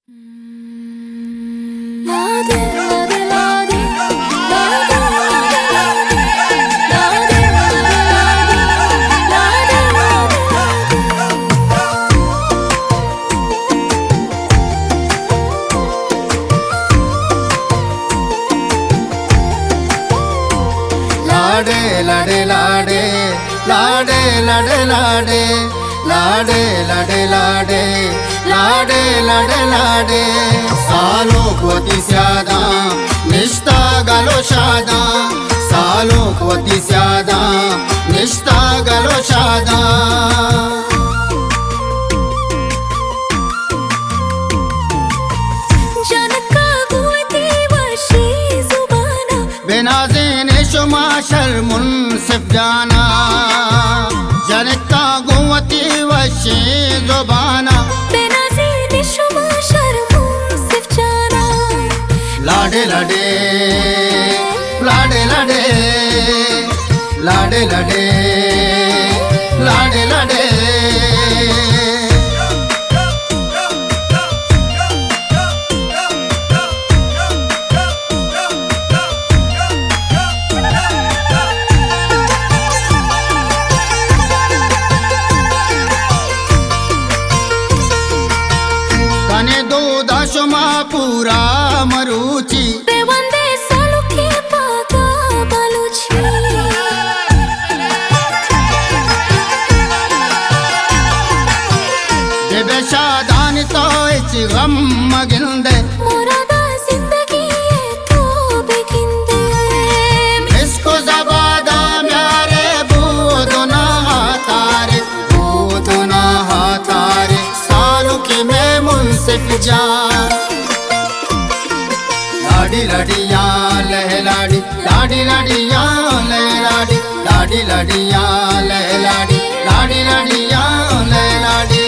लाडे लाडे लाडे लाडे लाडे लाडे लाडे लाडे लाडे लाडे लाडे लाडे सालों क्वती स्यादा निष्ठा गलो शादा सालों क्वती स्यादा निष्ठा गलो शादा बेनाज़ीन शुमा शर्मुन सिफ जाना जनता गुवती वशी जुबाना बेनाज़ीन शुमा शर्मुन सिफ जाना लाडे लाडे लाडे लाडे लाडे लाडे लाडे लाडे कने दूधा शुमा पूरा मरुची बेवंदे सालू के पागा बालूची जब शादान तो इच गम मगिंदे मुरादा जिंदगी तो बेगिंदे इसको जबादा म्यारे बूदना तारे सालों की मैं मुंसिफ जान लाडी लाडिया लहलाडी लाडी लाडिया लहलाडी लाडी लाडिया लहलाडी लाडी लाडिया लहलाडी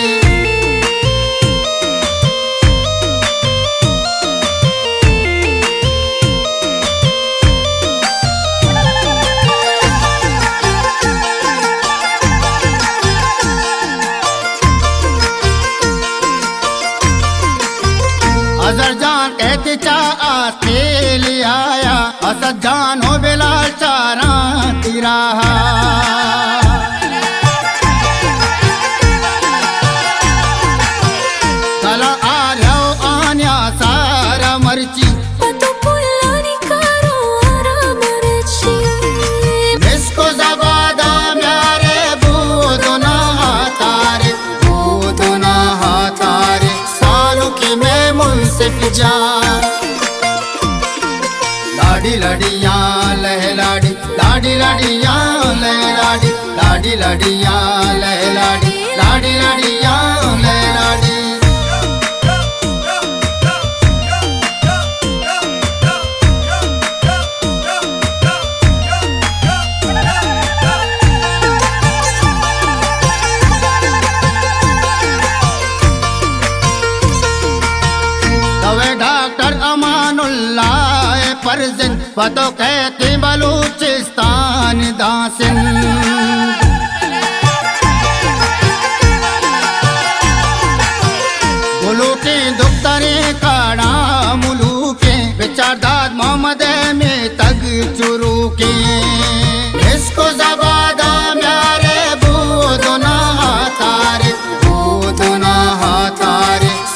अजर जान कहते चा आते ले आया असद जान हो बिलाल चारा तिराहा कला आ जाओ आन्या सारा मर्ची पतो पुल्लानी करो आराम रची इसको जबादा म्यारे बूदना तारे सालों की मैं मुंसिफ जान लाडी लाडिया लहलाडी लाडी लाडिया लहलाडी लाडी लाडिया लहलाडी लाडी लाडिया लहलाडी तवे डॉक्टर अमानुल्लाह परजिन पतो कहती बलूचिस्तान दासिन मुलूकी दुख्तरे काड़ा मुलूके विचारदाद मोहम्मद में तग चुरू के इसको जबादा म्यारे बूदना तारे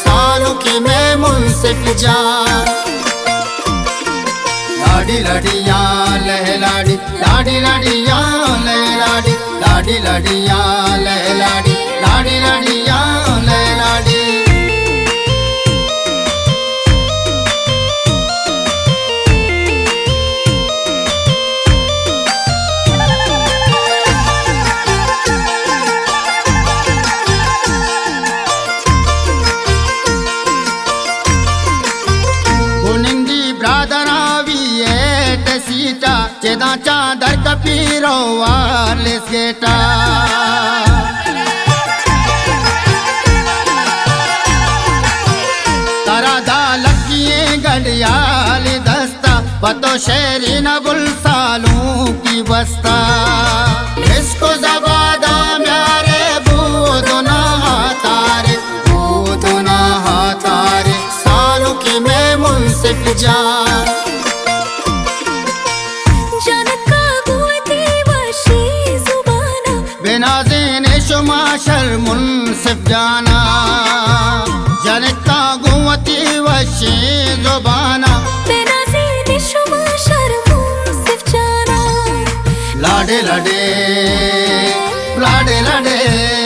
सालों की मैं मुंसिफ जान लाडी लाडिया लहलाडी लाडी लाडिया लहलाडी लाडी लाडिया लहलाडी लाडी लाडिया लहलाडी चेदा चादर कपीरो वालिस गेटा तारा दा लकिए गलियाल दस्ता पतो शेरी न बुल सालों की बस्ता इसको जबादा म्यारे बूदना तारे मुंसिफ जान जनका गुवती वशी जुबाना बेनाज़ीन शुमाशर मुंसिफ जाना जनका गुवती वशी जुबाना बेनाज़ीन शुमाशर मुंसिफ जाना लाडे लाडे लाडे लाडे